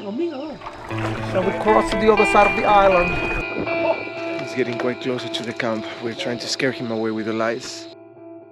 And we cross to the other side of the island. He's getting quite closer to the camp. We're trying to scare him away with the lights.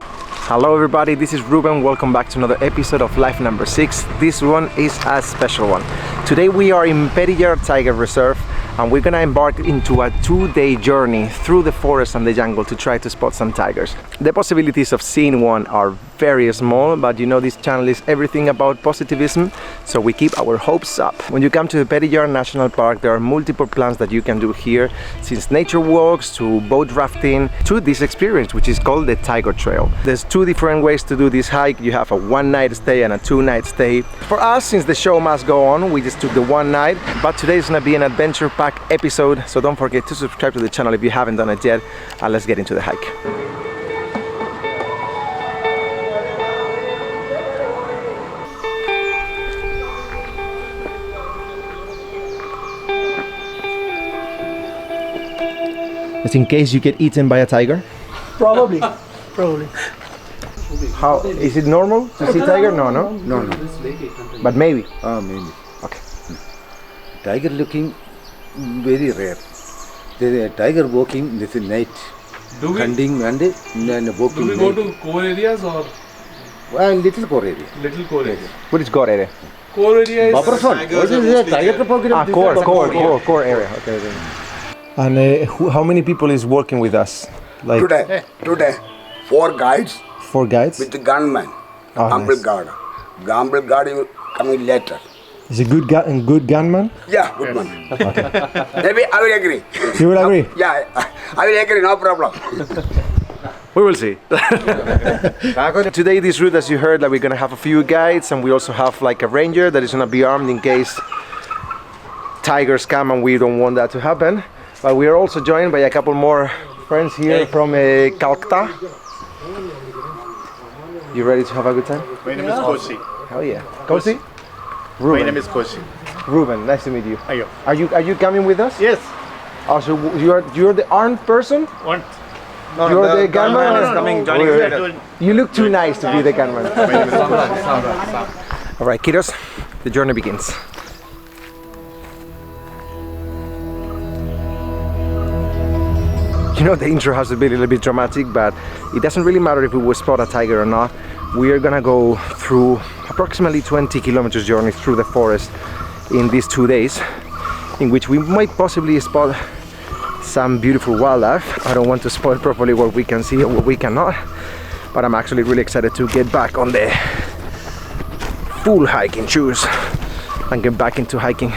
Hello everybody, this is Ruben. Welcome back to another episode of Life Number 6. This one is a special one. Today we are in Periyar Tiger Reserve and we're gonna embark into a 2-day journey through the forest and the jungle to try to spot some tigers. The possibilities of seeing one are very small, but you know this channel is everything about positivism, so we keep our hopes up. When you come to the Periyar National Park, there are multiple plans that you can do here, since nature walks to boat rafting to this experience which is called the Tiger Trail. There's 2 different ways to do this hike. You have a 1-night stay and a 2-night stay. For us, since the show must go on, we just took the 1 night, but today is gonna be an adventure packed episode, so don't forget to subscribe to the channel if you haven't done it yet, and let's get into the hike. Just in case you get eaten by a tiger? Probably. How is it normal to see tiger? No. But maybe. Maybe. Okay. Tiger looking very rare. The tiger walking this is night. Hunting and then walking. Do we go to core areas or? Little core area. Little core area. What is core area? Core area is Core area. Okay. And how many people is working with us? Like Today, 4 guides 4 guides? with the gunman. Oh, Gamble nice. guard. Gamble guard will coming later. Is a good gunman? Yeah, good one. Maybe I will agree. You will agree? Yeah, I will agree, no problem. We will see. Today this route, as you heard, that we're gonna have a few guides, and we also have like a ranger that is gonna be armed in case tigers come, and we don't want that to happen. But we are also joined by a couple more friends here from Calcutta. You ready to have a good time? My name is Koshi. Hell yeah. Kosi? Ruben. My name is Koshi. Ruben, nice to meet you. Ayo. Are you coming with us? Yes. Oh, so you're the armed person? What? You're the gunman? is coming, joining us. You look too nice to be the gunman. All right, kiddos, the journey begins. You know, the intro has to be a little bit dramatic, but it doesn't really matter if we will spot a tiger or not. We are gonna go through approximately 20 kilometers journey through the forest in these 2 days, in which we might possibly spot some beautiful wildlife. I don't want to spoil properly what we can see and what we cannot, but I'm actually really excited to get back on the full hiking shoes and get back into hiking.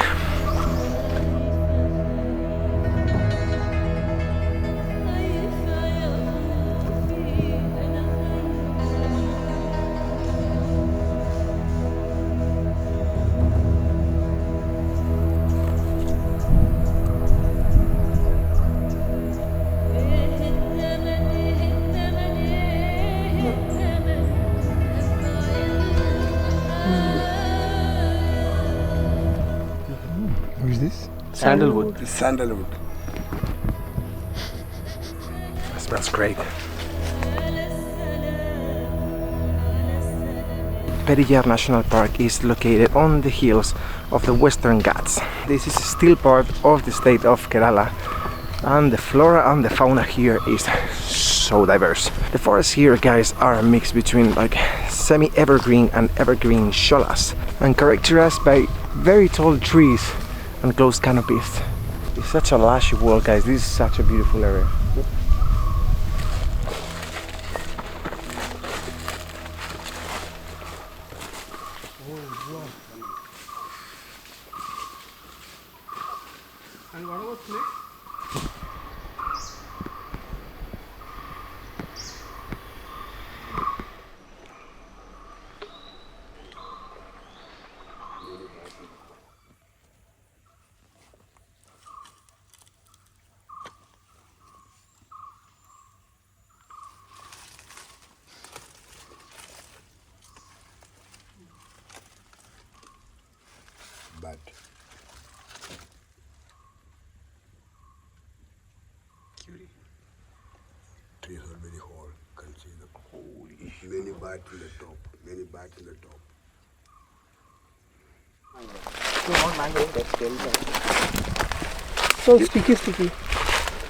What is this? Sandalwood. Sandalwood. That smells great. Periyar National Park is located on the hills of the Western Ghats. This is still part of the state of Kerala, and the flora and the fauna here is so diverse. The forests here, guys, are a mix between like semi-evergreen and evergreen sholas, and characterized by very tall trees and closed canopies. It's such a lush world, guys. This is such a beautiful area. And what about snakes? But trees are very whole. Can see the many bats in the top. Many bats in the top. So sticky.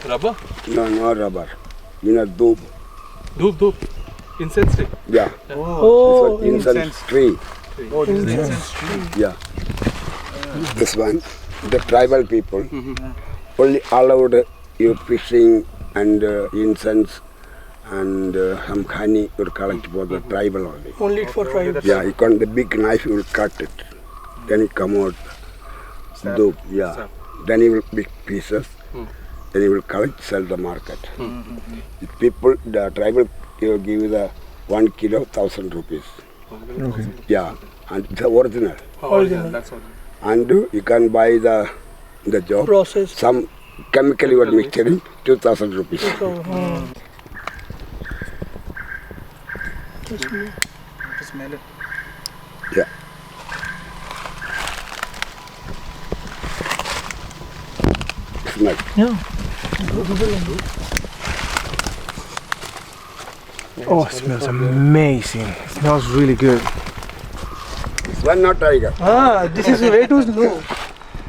Rubber? No, no rubber. Doop. Doop. Incense stick. Yeah. Oh, This one, incense tree. Oh, this is the incense tree. Yeah. This one, the tribal people only allowed you fishing and incense and some honey will collect for the tribal only. only for tribes. Yeah, you can the big knife you will cut it. Then it come out dope. Yeah. Sap. Then you will big pieces. Then you will collect, sell the market. The people, the tribal, you will give you the 1 kilo 1,000 rupees. Okay. Yeah, and it's original. Original. That's all. And you can buy the job. Process. Some chemical you are mixing 2,000 rupees. So, Smell it. Yeah. Smell. Oh, it smells amazing. It smells really good. This one not tiger. this is way too slow.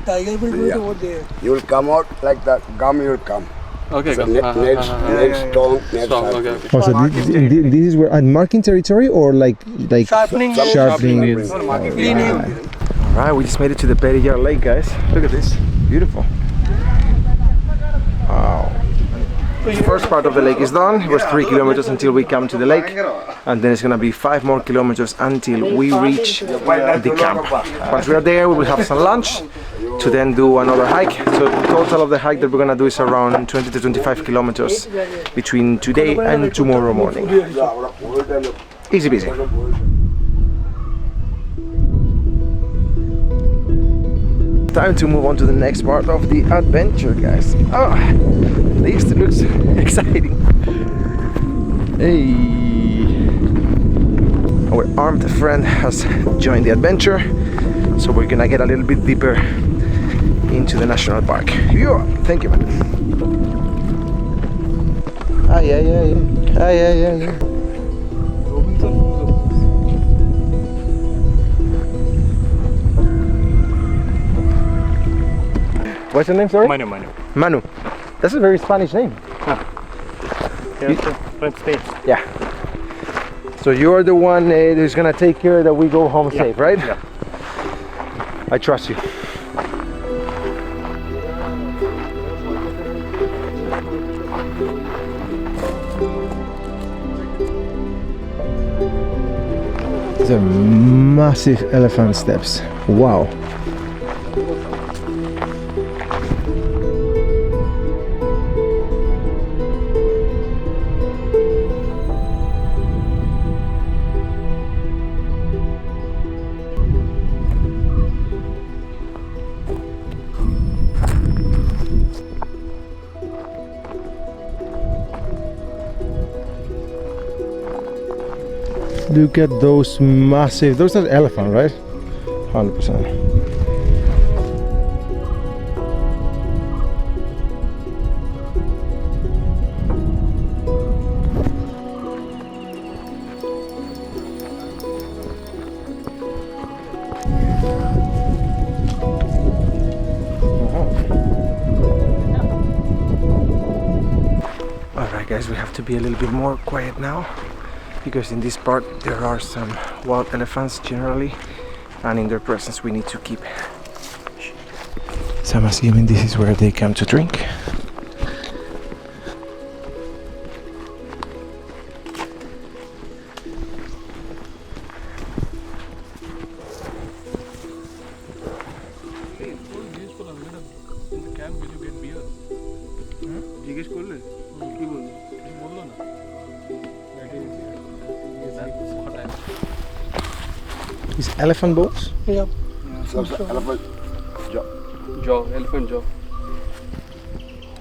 Tiger will do it Yeah. over there. You will come out like the gum you will come. Okay, So go. net strong, net Strong, sharp. okay, okay. Oh, so this is where marking territory or like Sharpening. sharpening. Cleaning. Alright, we just made it to the Periyar Lake, guys. Look at this. Beautiful. Wow. The first part of the lake is done. It was 3 kilometers until we come to the lake. And then it's gonna be 5 more kilometers until we reach the camp. Once we are there, we will have some lunch to then do another hike. So the total of the hike that we're gonna do is around 20 to 25 kilometers between today and tomorrow morning. Easy peasy. Time to move on to the next part of the adventure, guys. Oh, this looks exciting. Hey, our armed friend has joined the adventure, so we're gonna get a little bit deeper into the national park. Yeah, thank you, man. Yeah. What's your name, sorry? Manu. Manu. That's a very Spanish name. From Spain. Yeah. So you're the one who's gonna take care that we go home safe, right? Yeah. I trust you. These are massive elephant steps. Wow. Look at those massive, those are elephant, right? 100%. Alright guys, we have to be a little bit more quiet now, because in this part there are some wild elephants generally, and in their presence we need to keep. So I'm assuming this is where they come to drink. Is elephant bones? Yeah. Elephant Jaw, elephant jaw.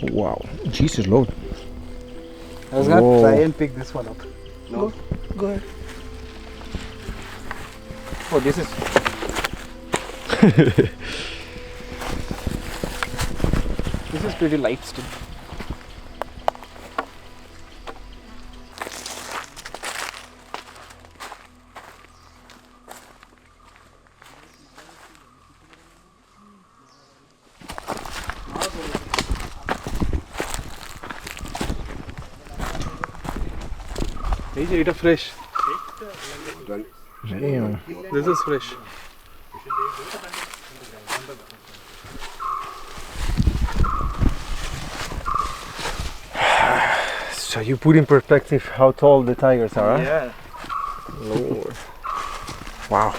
Wow, Jesus Lord. I was gonna Whoa. try and pick this one up. No. Go ahead. Oh, this is. This is pretty light still. It's fresh. Damn. This is fresh. So you put in perspective how tall the tigers are, huh? Yeah. Lord. Wow.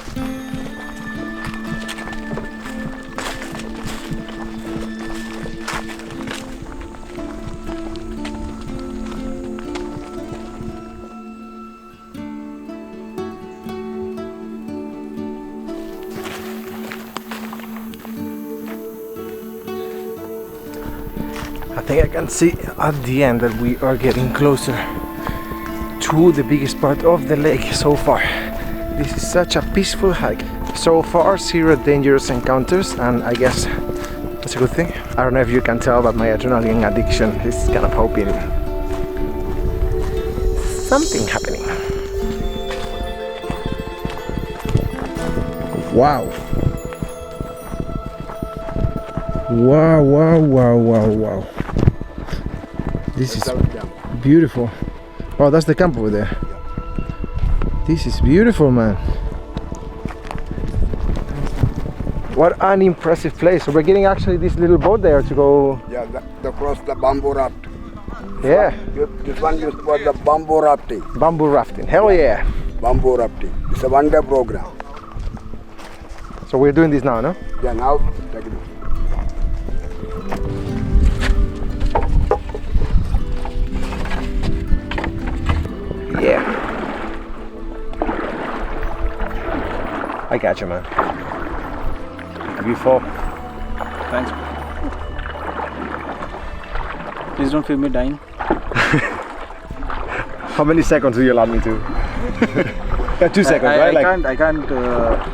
I think I can see at the end that we are getting closer to the biggest part of the lake so far. This is such a peaceful hike. So far, 0 dangerous encounters, and I guess that's a good thing. I don't know if you can tell, but my adrenaline addiction is kind of hoping something happening. Wow. Wow, wow, wow, wow, wow. This is beautiful. Oh, that's the camp over there. This is beautiful, man. What an impressive place. So we're getting actually this little boat there to go. Yeah, the cross the bamboo raft. Yeah. This one used for the bamboo rafting. Bamboo rafting. Hell yeah. Bamboo rafting. It's a one-day program. So we're doing this now, no? Yeah, now take it. Yeah. I got you, man. Have you fall? Thanks. Please don't feel me dying. How many seconds do you allow me to? Yeah, 2 seconds, right? I can't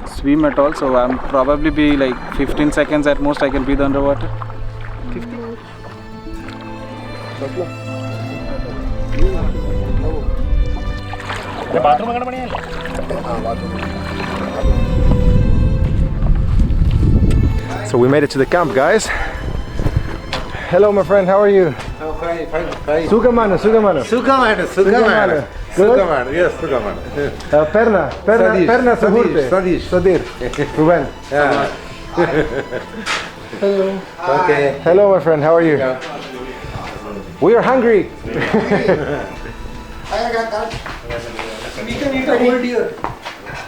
swim at all, so I'm probably be like 15 seconds at most I can breathe underwater. 15? So we made it to the camp, guys. Hello, my friend. How are you? Oh, fine. Sugamano. Sugamano. Good? Yes, Sugamano. Perna Suhurte. Sadir. Ruben. Yeah. Hello. Okay. Hello, my friend. How are you? We are hungry.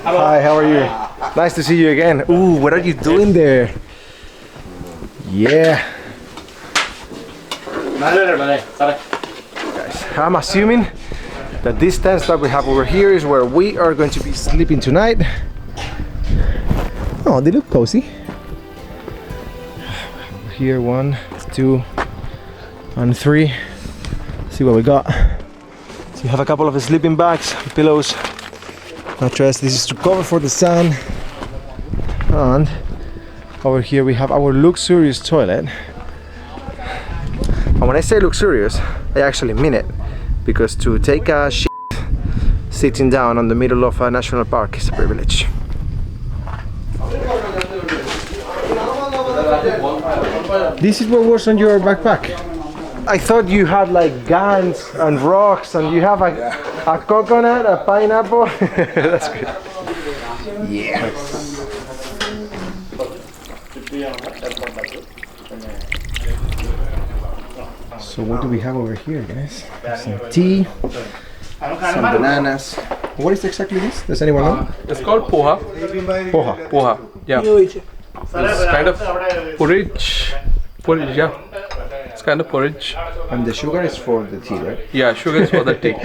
Hi, how are you? Nice to see you again. Ooh, what are you doing there? Yeah. Guys, I'm assuming that this tent that we have over here is where we are going to be sleeping tonight. Oh, they look cozy. Here, 1, 2, and 3. See what we got. So you have a couple of sleeping bags, pillows, mattress. This is to cover for the sun. And over here we have our luxurious toilet. And when I say luxurious, I actually mean it, because to take a shit sitting down on the middle of a national park is a privilege. This is what was on your backpack. I thought you had like guns and rocks, and you have a coconut, a pineapple. That's good. Yeah. So what do we have over here, guys? Some tea, some bananas. What is exactly this? Does anyone know? It's called poha. Poha. Poha. Yeah. It's kind of porridge. Porridge, yeah. It's kind of porridge. And the sugar is for the tea, right? Yeah, sugar is for the tea.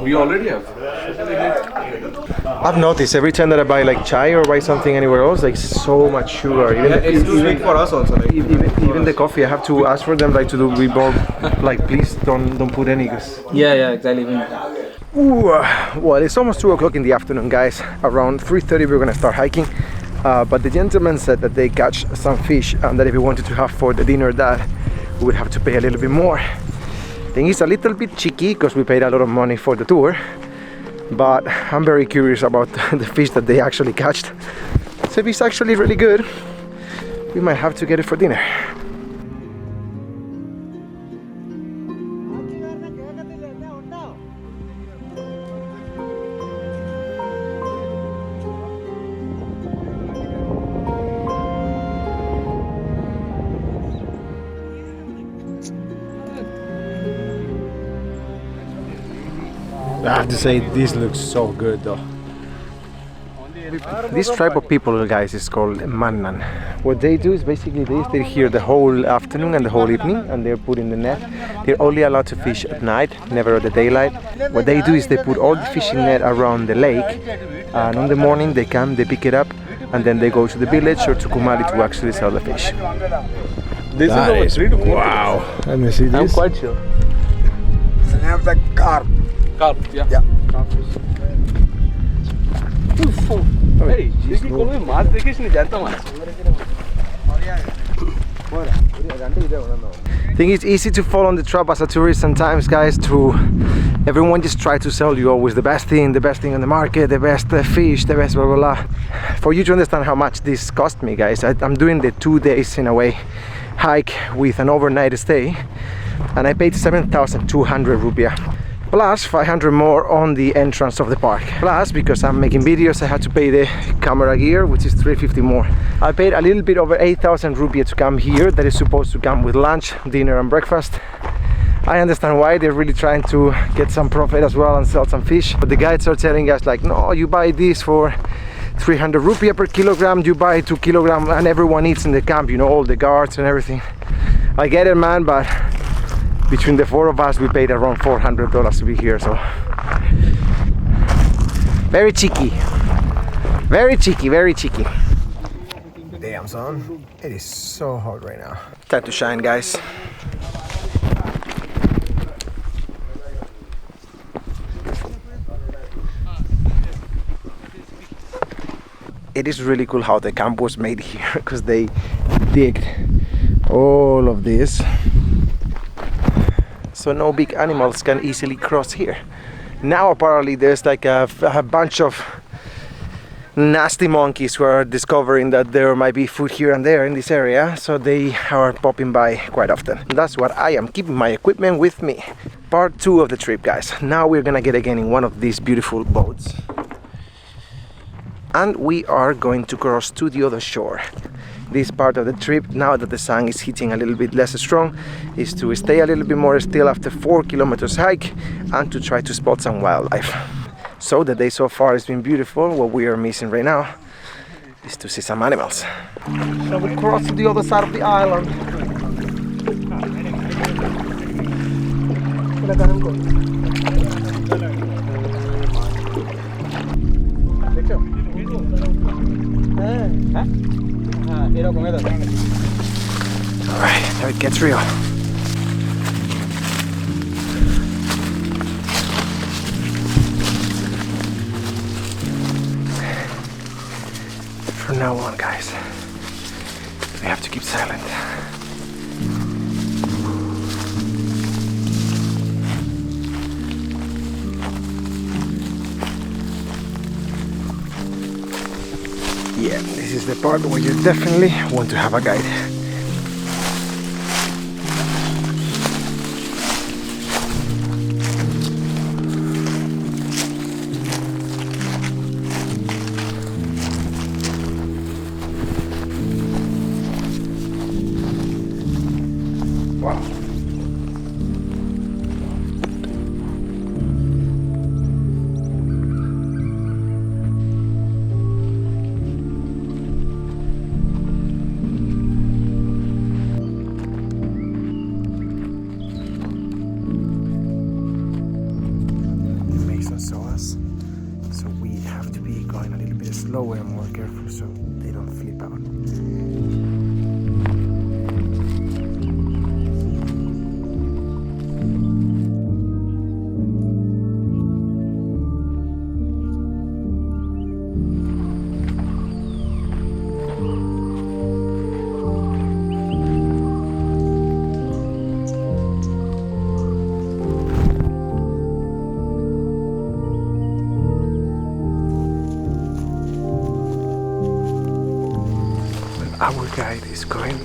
We already have. I've noticed every time that I buy like chai or buy something anywhere else, like so much sugar. It's too sweet for us also. Like. Even the coffee, I have to ask for them like to do reborn. Like please don't put any. Yeah, exactly. Ooh, well, it's almost 2 o'clock in the afternoon, guys. Around 3:30 we're gonna start hiking. But the gentleman said that they catch some fish and that if we wanted to have for the dinner that we would have to pay a little bit more. I think it's a little bit cheeky because we paid a lot of money for the tour, but I'm very curious about the fish that they actually catched. So if it's actually really good, we might have to get it for dinner. I have to say, this looks so good though. This tribe of people, guys, is called Mannan. What they do is basically this: they're here the whole afternoon and the whole evening, and they're put in the net. They're only allowed to fish at night, never at the daylight. What they do is they put all the fishing net around the lake, and in the morning they come, they pick it up, and then they go to the village or to Kumali to actually sell the fish. This is 3 to 4 wow. Let me see I'm this. quite sure. I have the carp. Carp, yeah. Yeah. Hey, this is কোনো মাছ দেখিস নি জানতো মাছ I think it's easy to fall on the trap as a tourist sometimes, guys. Everyone just try to sell you always the best thing on the market, the best fish, the best blah blah blah. For you to understand how much this cost me, guys, I'm doing the 2 days in a way hike with an overnight stay, and I paid 7,200 rupiah. Plus 500 more on the entrance of the park. Plus, because I'm making videos, I had to pay the camera gear, which is 350 more. I paid a little bit over 8,000 rupiah to come here. That is supposed to come with lunch, dinner and breakfast. I understand why they're really trying to get some profit as well and sell some fish. But the guides are telling us like, no, you buy this for 300 rupiah per kilogram, you buy 2 kilograms, and everyone eats in the camp, you know, all the guards and everything. I get it, man, but between the 4 of us, we paid around $400 to be here, so very cheeky, very cheeky, very cheeky. Damn, son, it is so hot right now. Time to shine, guys. It is really cool how the camp was made here, because they digged all of this so no big animals can easily cross here. Now apparently there's like a bunch of nasty monkeys who are discovering that there might be food here and there in this area, so they are popping by quite often. That's what I am keeping my equipment with me. Part 2 of the trip, guys. Now we're gonna get again in one of these beautiful boats, and we are going to cross to the other shore. This part of the trip, now that the sun is hitting a little bit less strong, is to stay a little bit more still after 4 kilometers hike and to try to spot some wildlife. So the day so far has been beautiful. What we are missing right now is to see some animals. So we cross to the other side of the island. Alright, now it gets real. From now on, guys, we have to keep silent. Yeah, this is the part where you definitely want to have a guide. Wow. So we have to be going a little bit slower and more careful so they don't flip out. Our guide is going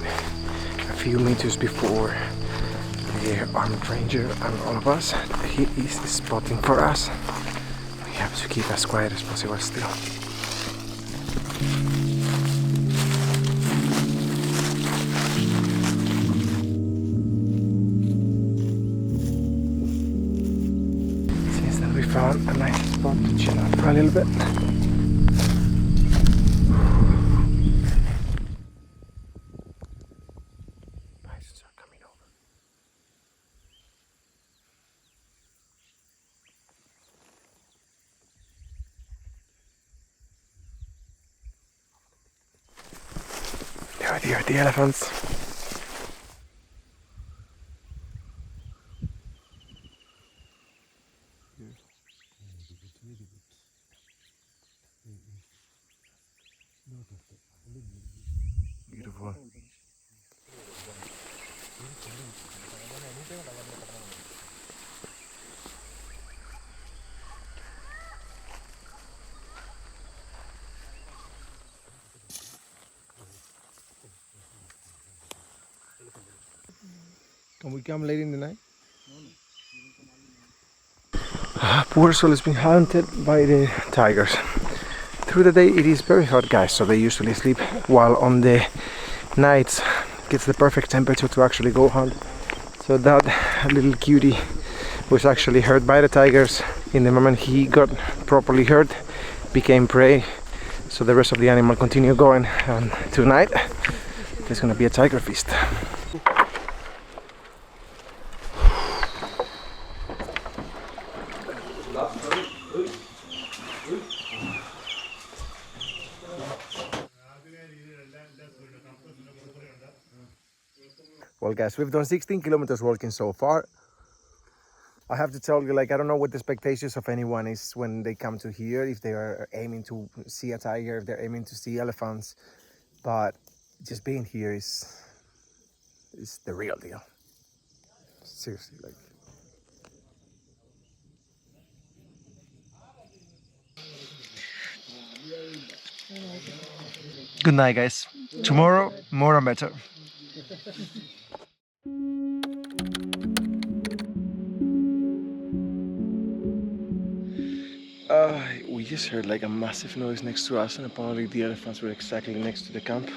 a few meters before the armed ranger and all of us. He is spotting for us. We have to keep as quiet as possible still. Since that we found found a nice spot to chill out for a little bit. Bisons are coming over. There are the elephants. Beautiful. Can we come late in the night? Poor soul is being hunted by the tigers. Through the day it is very hot, guys, so they usually sleep, while on the nights it gets the perfect temperature to actually go hunt. So that little cutie was actually hurt by the tigers. In the moment he got properly hurt, became prey, so the rest of the animal continue going, and tonight there's gonna be a tiger feast. Well, guys, we've done 16 kilometers walking so far. I have to tell you, like, I don't know what the expectations of anyone is when they come to here, if they are aiming to see a tiger, if they're aiming to see elephants, but just being here is the real deal. Seriously, like. Good night, guys. Tomorrow, more and better. We just heard like a massive noise next to us, and apparently the elephants were exactly next to the camp.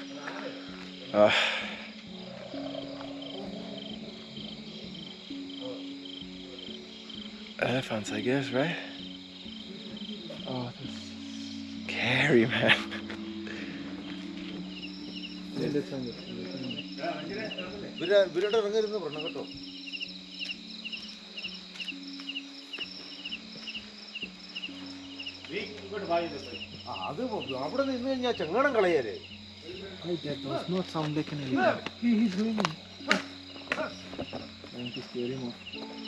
Elephants, I guess, right? Oh, that's scary, man. That does not sound like an elephant. He's moving. Trying to scare him off.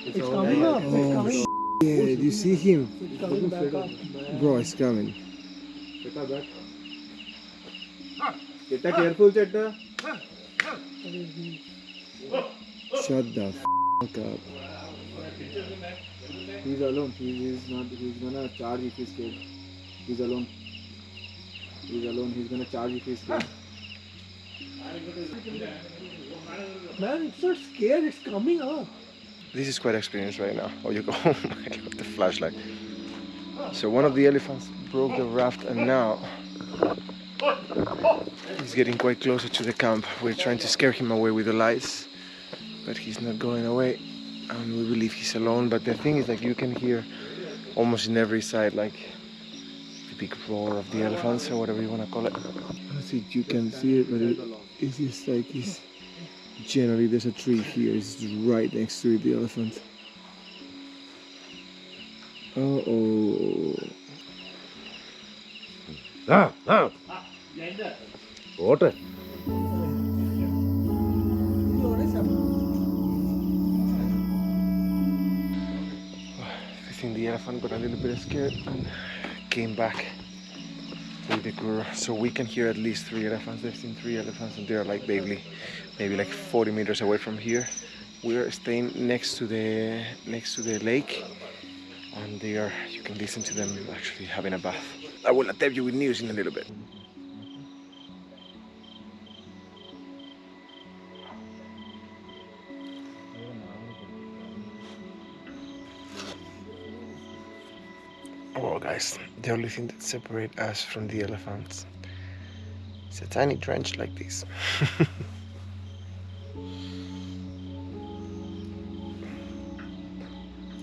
It's coming up. It's coming up. Yeah, do you see him? It's coming back up. Bro, it's coming. Chetta back. Chetta, careful, Chetta. Shut the fuck up. He's alone. He's gonna charge if he's scared. He's alone. He's alone. He's gonna charge if he's scared. Man, it's not scared. It's coming up. This is quite experienced right now. Oh, you go home with the flashlight. So one of the elephants broke the raft, and now he's getting quite closer to the camp. We're trying to scare him away with the lights, but he's not going away, and we believe he's alone. But the thing is, like, you can hear almost in every side, like, the big roar of the elephants, or whatever you want to call it. I don't think you can see it, but it's just like it's generally there's a tree here. It's right next to it, the elephant. Oh. Water. I think the elephant got a little bit scared and came back with the crew. So we can hear at least 3 elephants. They've seen 3 elephants, and they're like maybe like 40 meters away from here. We're staying next to the lake, and you can listen to them actually having a bath. I will update you with news in a little bit. Well, guys, the only thing that separates us from the elephants is a tiny trench like this.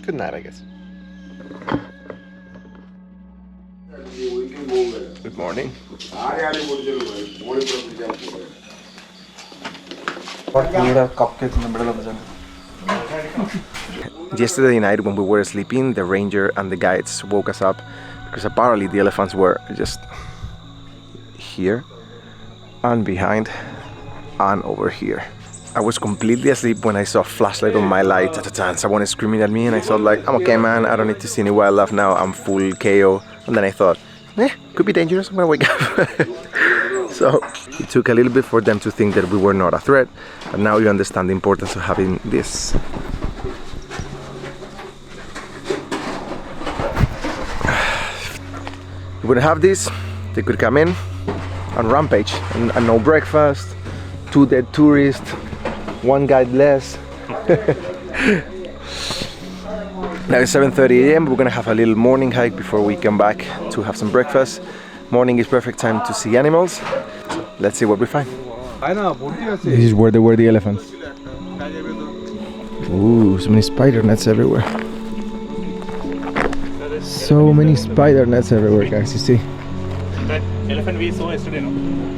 Good night, I guess. Good morning. Cupcakes in the middle of the jungle. Yesterday night when we were sleeping, the ranger and the guides woke us up because apparently the elephants were just here and behind and over here. I was completely asleep when I saw a flashlight on my light and someone is screaming at me, and I thought like, I'm okay man, I don't need to see any wildlife now, I'm full KO. And then I thought, could be dangerous, I'm gonna wake up. So it took a little bit for them to think that we were not a threat, but now you understand the importance of having this. If we wouldn't have this, they could come in and rampage and no breakfast, 2 dead tourists, 1 guide less. Now it's 7:30 a.m. We're gonna have a little morning hike before we come back to have some breakfast. Morning is perfect time to see animals. So let's see what we find. This is where there were the elephants. Ooh, so many spider nets everywhere. So many spider nets everywhere, guys, you see. That elephant we saw yesterday, no?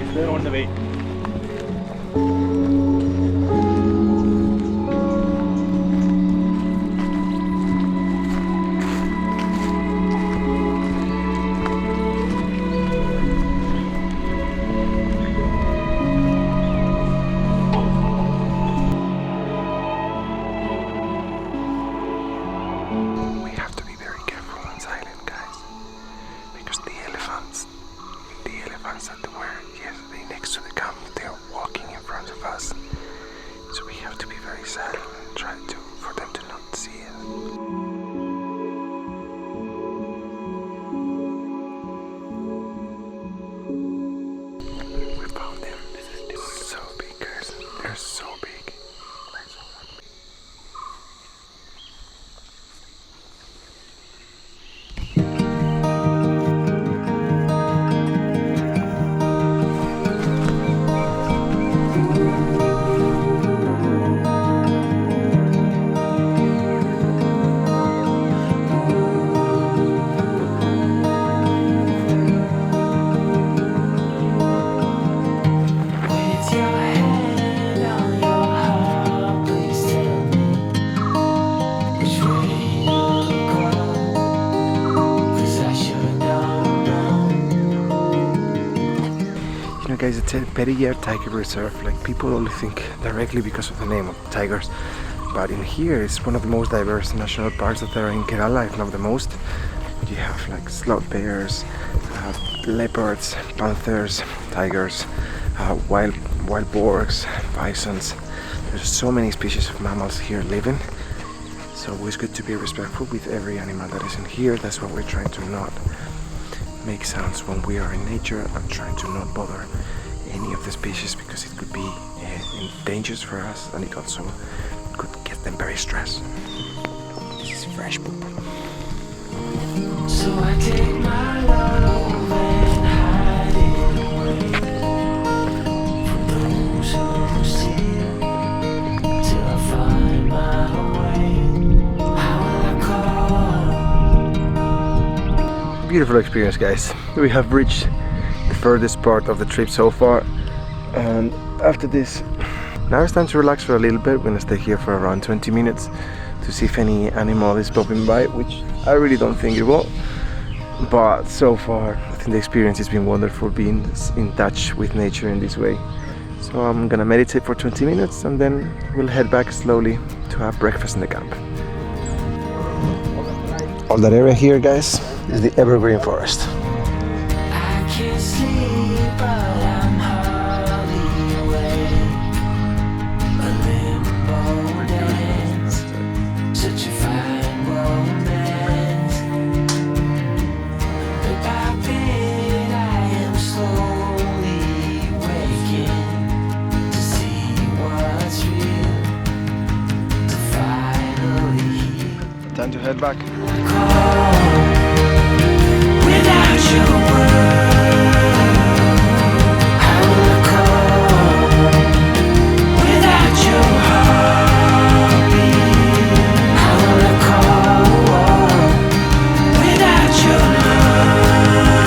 It's there on the way. Guys, it's a Periyar Tiger Reserve. Like, people only think directly because of the name of tigers, but in here it's one of the most diverse national parks that there are in Kerala, if not the most. You have like sloth bears, leopards, panthers, tigers, wild boars, bisons. There's so many species of mammals here living, so it's good to be respectful with every animal that is in here. That's why we're trying to not make sounds when we are in nature and trying to not bother any of the species, because it could be dangerous for us, and it also could get them very stressed. This is fresh poop. So I take my love and hide it away from those who see till I find my way. How will I call? Beautiful experience, guys. We have reached the furthest part of the trip so far, and after this, now it's time to relax for a little bit. We're gonna stay here for around 20 minutes to see if any animal is popping by, which I really don't think it will, but so far I think the experience has been wonderful, being in touch with nature in this way. So I'm gonna meditate for 20 minutes and then we'll head back slowly to have breakfast in the camp. All that area here, guys, is the evergreen forest. I can't sleep, but I'm hardly awake. A limbo dance, such a fine romance. Bit by bit, I am slowly waking to see what's real, to finally Time to head back. without your word. How will I cope without your heartbeat? How will I cope without your love?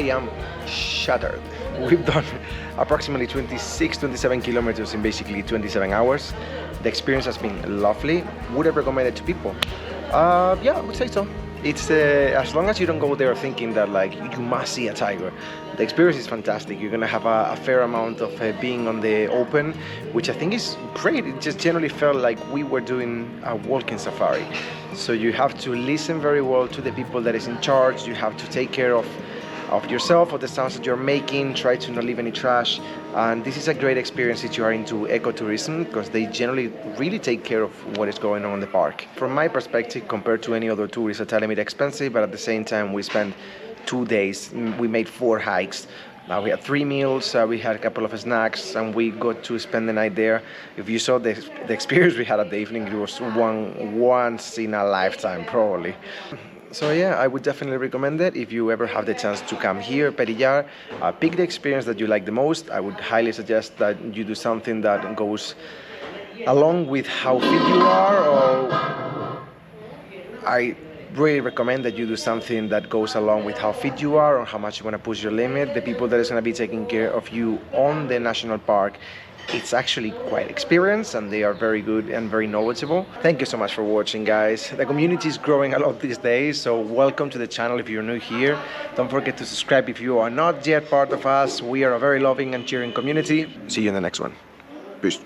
am shattered. We've done approximately 26-27 kilometers in basically 27 hours. The experience has been lovely. Would I recommend it to people? Yeah, I would say so. It's as long as you don't go there thinking that like you must see a tiger. The experience is fantastic. You're gonna have a fair amount of being on the open, which I think is great. It just generally felt like we were doing a walking safari. So you have to listen very well to the people that is in charge. You have to take care of yourself, of the sounds that you're making, try to not leave any trash. And this is a great experience if you are into ecotourism, because they generally really take care of what is going on in the park. From my perspective, compared to any other tourists are telling me it's expensive, but at the same time we spent 2 days, we made 4 hikes. We had 3 meals, we had a couple of snacks, and we got to spend the night there. If you saw the experience we had at the evening, it was once in a lifetime probably. So yeah, I would definitely recommend it if you ever have the chance to come here, Periyar. Pick the experience that you like the most. I would highly suggest that you do something that goes along with how fit you are, or I really recommend that you do something that goes along with how fit you are or how much you want to push your limit. The people that is going to be taking care of you on the national park, it's actually quite experienced and they are very good and very knowledgeable. Thank you so much for watching, guys. The community is growing a lot these days, so welcome to the channel if you're new here. Don't forget to subscribe if you are not yet part of us. We are a very loving and cheering community. See you in the next one. Peace.